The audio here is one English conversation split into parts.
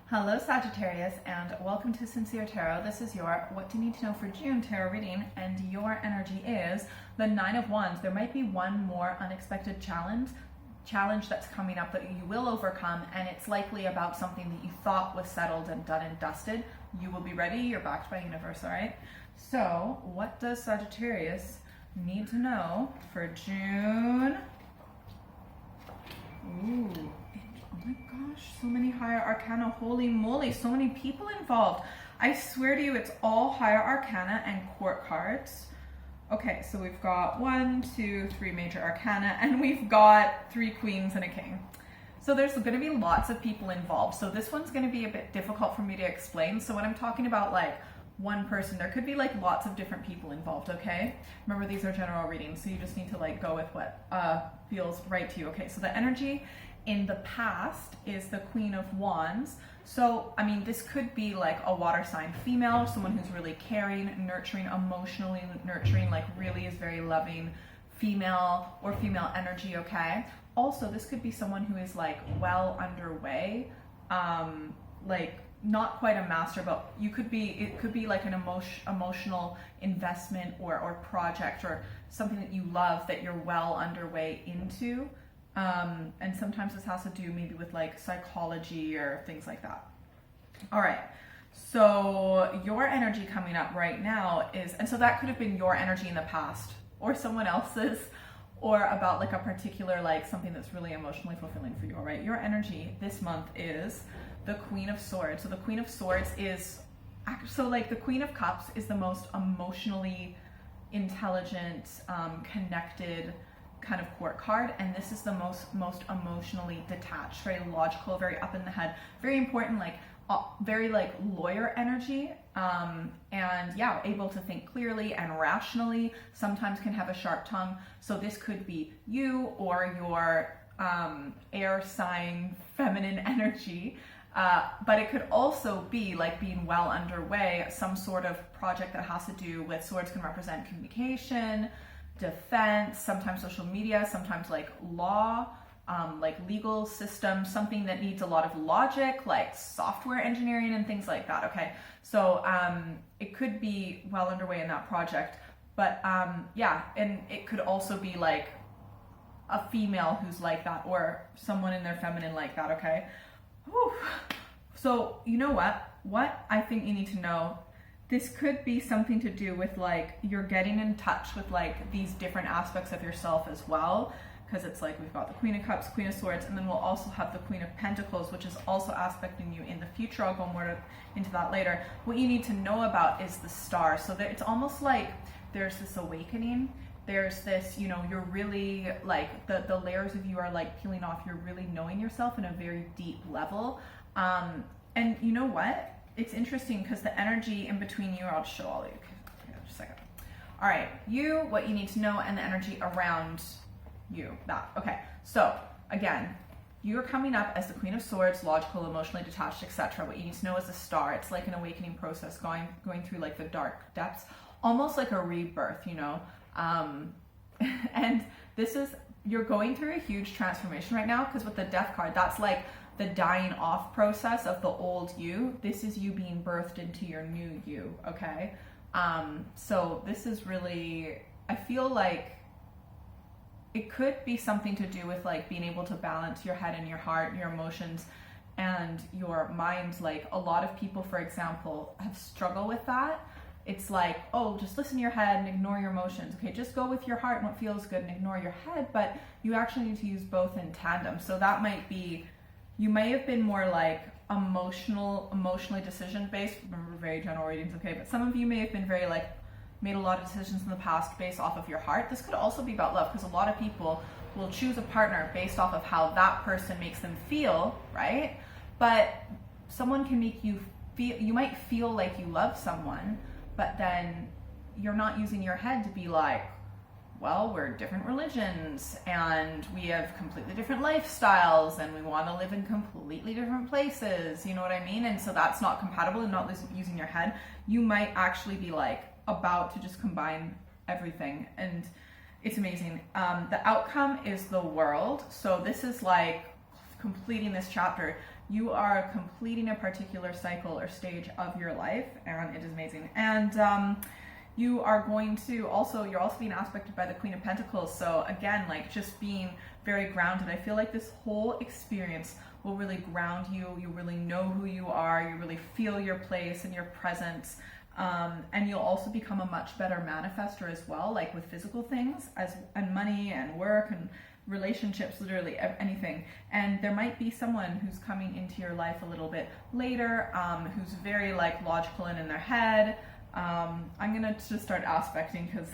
Hello Sagittarius and welcome to Sincere Tarot. This is your What Do You Need to Know for June tarot reading, and your energy is the Nine of Wands. There might be one more unexpected challenge that's coming up that you will overcome, and it's likely about something that you thought was settled and done and dusted. You will be ready. You're backed by universe, all right? So what does Sagittarius need to know for June? Ooh. Oh my gosh, so many higher arcana. Holy moly, so many people involved. I swear to you, it's all higher arcana and court cards. Okay, so we've got 1, 2, 3 major arcana, and we've got 3 queens and a king. So there's going to be lots of people involved. So this one's going to be a bit difficult for me to explain. So when I'm talking about like one person, there could be like lots of different people involved, okay? Remember, these are general readings, so you just need to like go with what feels right to you, okay? So the energy in the past is the Queen of Wands. So, I mean, this could be like a water sign female, someone who's really caring, nurturing, emotionally nurturing, like really is very loving, female or female energy, okay? Also, this could be someone who is like well underway, like not quite a master, but it could be like an emotional investment or project or something that you love that you're well underway into. And sometimes this has to do maybe with like psychology or things like that. All right. So your energy coming up right now is, and so that could have been your energy in the past or someone else's, or about like a particular, like something that's really emotionally fulfilling for you. All right. Your energy this month is the Queen of Swords. So the Queen of Swords is, so like the Queen of Cups is the most emotionally intelligent, connected kind of court card, and this is the most emotionally detached, very logical, very up in the head, very important, like very like lawyer energy, and yeah, able to think clearly and rationally, sometimes can have a sharp tongue. So this could be you or your air sign feminine energy, but it could also be like being well underway, some sort of project that has to do with, swords can represent communication, defense, sometimes social media, sometimes like law, like legal system, something that needs a lot of logic, like software engineering and things like that, okay? So it could be well underway in that project, but yeah, and it could also be like a female who's like that, or someone in their feminine like that, okay? Whew. So you know what I think you need to know, this could be something to do with like you're getting in touch with like these different aspects of yourself as well, because it's like we've got the Queen of Cups, Queen of Swords, and then we'll also have the Queen of Pentacles, which is also aspecting you in the future. I'll go more into that later. What you need to know about is the Star. So that it's almost like there's this awakening. There's this, you know, you're really like the layers of you are like peeling off. You're really knowing yourself in a very deep level. And you know what? It's interesting because the energy in between you, I'll show all of you. Okay, just a second. All right, you, what you need to know, and the energy around you, that. Okay, so again, you're coming up as the Queen of Swords, logical, emotionally detached, etc. What you need to know is the Star. It's like an awakening process, going through like the dark depths, almost like a rebirth, you know. And this is, you're going through a huge transformation right now, because with the Death card, that's like the dying off process of the old you. This is you being birthed into your new you, okay? So this is really, I feel like it could be something to do with like being able to balance your head and your heart, your emotions and your mind. Like a lot of people, for example, have struggled with that. It's like, oh, just listen to your head and ignore your emotions. Okay, just go with your heart and what feels good and ignore your head, but you actually need to use both in tandem. So that might be, you may have been more like emotionally decision-based. Remember, very general readings, okay? But some of you may have been very like, made a lot of decisions in the past based off of your heart. This could also be about love, because a lot of people will choose a partner based off of how that person makes them feel, right? But someone can make you feel, you might feel like you love someone, but then you're not using your head to be like, well, we're different religions and we have completely different lifestyles and we want to live in completely different places, you know what I mean? And so that's not compatible, and not using your head. You might actually be like about to just combine everything, and it's amazing. The outcome is the World. So this is like completing this chapter. You are completing a particular cycle or stage of your life, and it is amazing. And you are going to also, you're also being aspected by the Queen of Pentacles. So again, like just being very grounded. I feel like this whole experience will really ground you. You really know who you are. You really feel your place and your presence. And you'll also become a much better manifester as well, like with physical things and money and work and relationships, literally anything. And there might be someone who's coming into your life a little bit later, who's very like logical and in their head. I'm gonna just start aspecting because,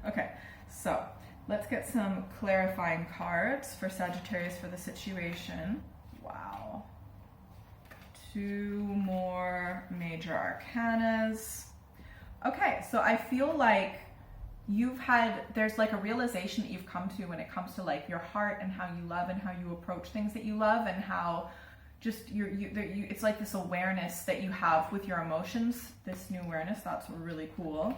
okay, so let's get some clarifying cards for Sagittarius for the situation. Wow. 2 more major arcanas. Okay, so I feel like there's like a realization that you've come to when it comes to like your heart and how you love and how you approach things that you love and how just it's like this awareness that you have with your emotions, this new awareness. That's really cool.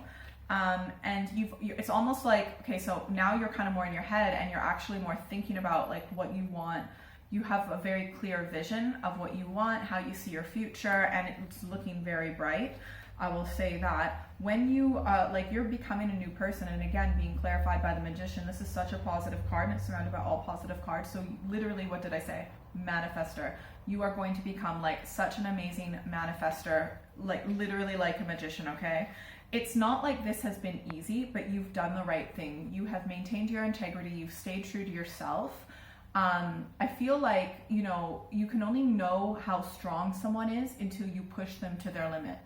And it's almost like, okay, so now you're kind of more in your head and you're actually more thinking about like what you want. You have a very clear vision of what you want, how you see your future, and it's looking very bright. I will say that when you like you're becoming a new person, and again being clarified by the Magician, this is such a positive card and it's surrounded by all positive cards. So literally, what did I say? Manifester. You are going to become like such an amazing manifester, like literally like a magician, okay? It's not like this has been easy, but you've done the right thing. You have maintained your integrity, you've stayed true to yourself. I feel like, you know, you can only know how strong someone is until you push them to their limit.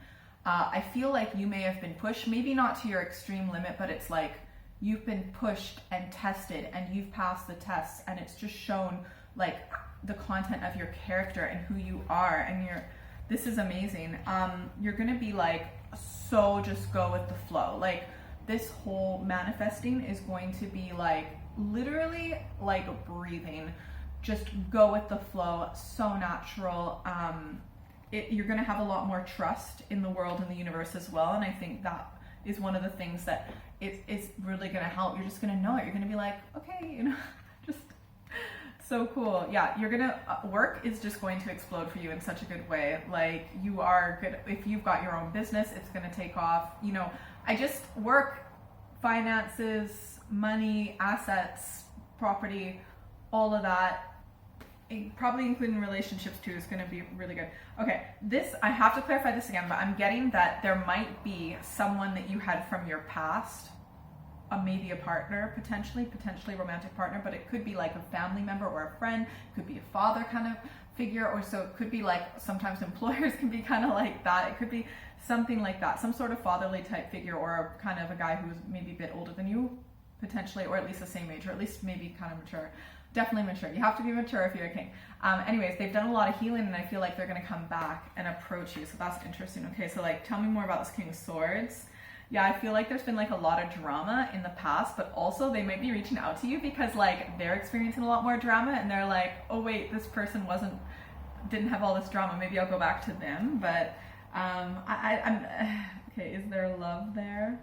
I feel like you may have been pushed, maybe not to your extreme limit, but it's like you've been pushed and tested and you've passed the tests, and it's just shown like the content of your character and who you are, and this is amazing. You're gonna be like, so just go with the flow. Like this whole manifesting is going to be like literally like breathing. Just go with the flow, so natural. You're going to have a lot more trust in the world and the universe as well, and I think that is one of the things that is really going to help. You're just going to know it. You're going to be like, okay, you know, just so cool. Yeah, you're going to work is just going to explode for you in such a good way. Like you are good. If you've got your own business, it's going to take off. You know, I just work, finances, money, assets, property, all of that, probably including relationships too, is going to be really good. Okay, I have to clarify this again, but I'm getting that there might be someone that you had from your past, maybe a partner, potentially romantic partner, but it could be like a family member or a friend, it could be a father kind of figure, or so it could be like sometimes employers can be kind of like that. It could be something like that, some sort of fatherly type figure, or kind of a guy who's maybe a bit older than you, potentially, or at least the same age, or at least maybe kind of mature. Definitely mature. You have to be mature if you're a king. Anyways, they've done a lot of healing, and I feel like they're going to come back and approach you. So that's interesting. Okay, so like, tell me more about this King of Swords. Yeah, I feel like there's been like a lot of drama in the past, but also they might be reaching out to you because like they're experiencing a lot more drama, and they're like, oh wait, this person didn't have all this drama. Maybe I'll go back to them. But I'm okay. Is there love there?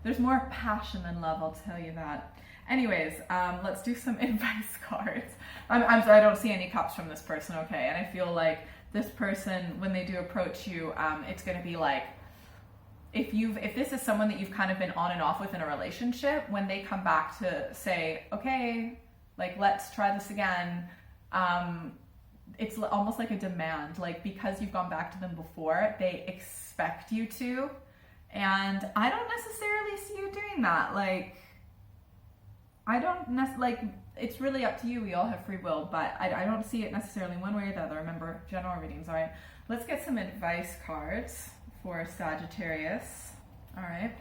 There's more passion than love, I'll tell you that. Anyways, let's do some advice cards. I'm sorry, I don't see any cups from this person, okay? And I feel like this person, when they do approach you, it's going to be like, if this is someone that you've kind of been on and off with in a relationship, when they come back to say, okay, like, let's try this again, it's almost like a demand. Like, because you've gone back to them before, they expect you to. And I don't necessarily see you doing that. Like, it's really up to you. We all have free will, but I don't see it necessarily one way or the other. Remember, general readings. All right, let's get some advice cards for Sagittarius. All right.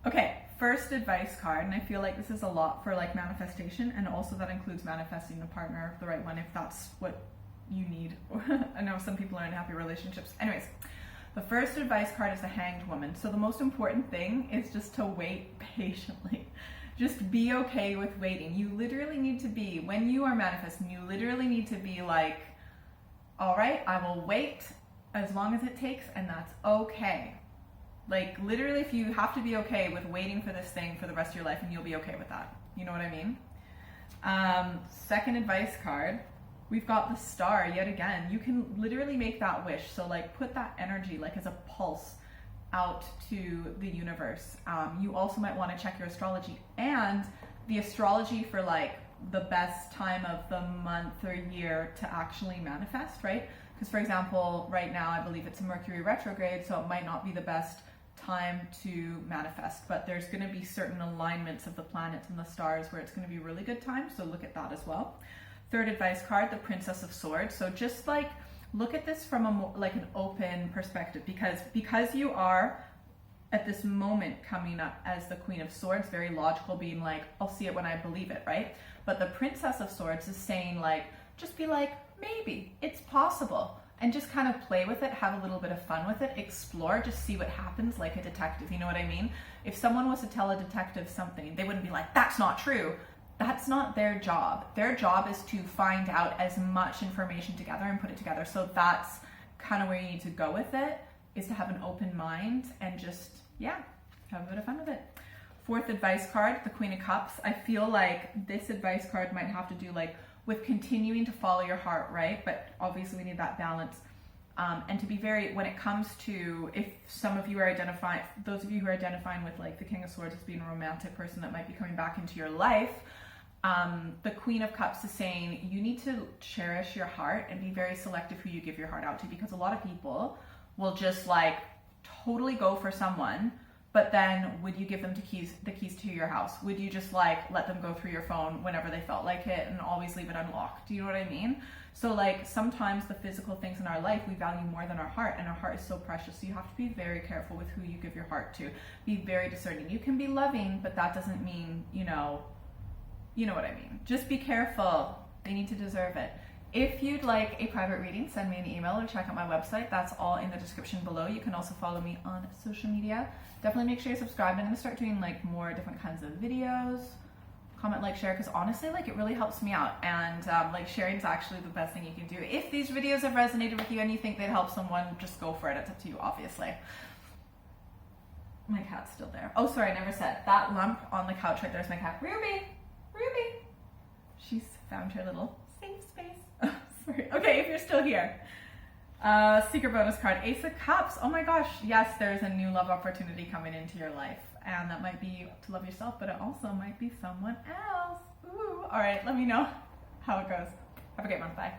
Okay, first advice card, and I feel like this is a lot for like manifestation, and also that includes manifesting the partner, the right one, if that's what you need. I know some people are in happy relationships. Anyways, the first advice card is the Hanged Woman. So the most important thing is just to wait patiently. Just be okay with waiting. You literally need to be, when you are manifesting, you literally need to be like, all right, I will wait as long as it takes, and that's okay. Like, literally, if you have to be okay with waiting for this thing for the rest of your life, and you'll be okay with that. You know what I mean? Second advice card, we've got the Star yet again. You can literally make that wish. So like put that energy like as a pulse out to the universe. You also might want to check your astrology and the astrology for like the best time of the month or year to actually manifest, right? Because for example, right now I believe it's a Mercury retrograde, so it might not be the best time to manifest, but there's going to be certain alignments of the planets and the stars where it's going to be a really good time, so look at that as well. Third advice card, the Princess of Swords. So just like look at this from a more, like an open perspective, because you are at this moment coming up as the Queen of Swords, very logical, being like, I'll see it when I believe it, right? But the Princess of Swords is saying like, just be like, maybe it's possible, and just kind of play with it, have a little bit of fun with it, explore, just see what happens, like a detective, you know what I mean? If someone was to tell a detective something, they wouldn't be like, that's not true. That's not their job. Their job is to find out as much information together and put it together. So that's kind of where you need to go with it, is to have an open mind and just, yeah, have a bit of fun with it. Fourth advice card, the Queen of Cups. I feel like this advice card might have to do like with continuing to follow your heart, right? But obviously we need that balance. And to be very, when it comes to, if some of you are identifying, those of you who are identifying with like the King of Swords as being a romantic person that might be coming back into your life, the Queen of Cups is saying you need to cherish your heart and be very selective who you give your heart out to, because a lot of people will just like totally go for someone, but then would you give them the keys to your house? Would you just like let them go through your phone whenever they felt like it and always leave it unlocked? Do you know what I mean? So like sometimes the physical things in our life we value more than our heart, and our heart is so precious. So you have to be very careful with who you give your heart to. Be very discerning. You can be loving, but that doesn't mean, you know what I mean. Just be careful. They need to deserve it. If you'd like a private reading, send me an email or check out my website. That's all in the description below. You can also follow me on social media. Definitely make sure you're subscribed. I'm going to start doing like more different kinds of videos. Comment, like, share, because honestly, like, it really helps me out. And like sharing is actually the best thing you can do. If these videos have resonated with you and you think they'd help someone, just go for it. It's up to you, obviously. My cat's still there. Oh, sorry, I never said. That lump on the couch right there's my cat. Ruby! Ruby! She's found her little safe space. Sorry. Okay, if you're still here. Secret bonus card, Ace of Cups. Oh my gosh, yes, there's a new love opportunity coming into your life. And that might be to love yourself, but it also might be someone else. Ooh. All right, let me know how it goes. Have a great one. Bye.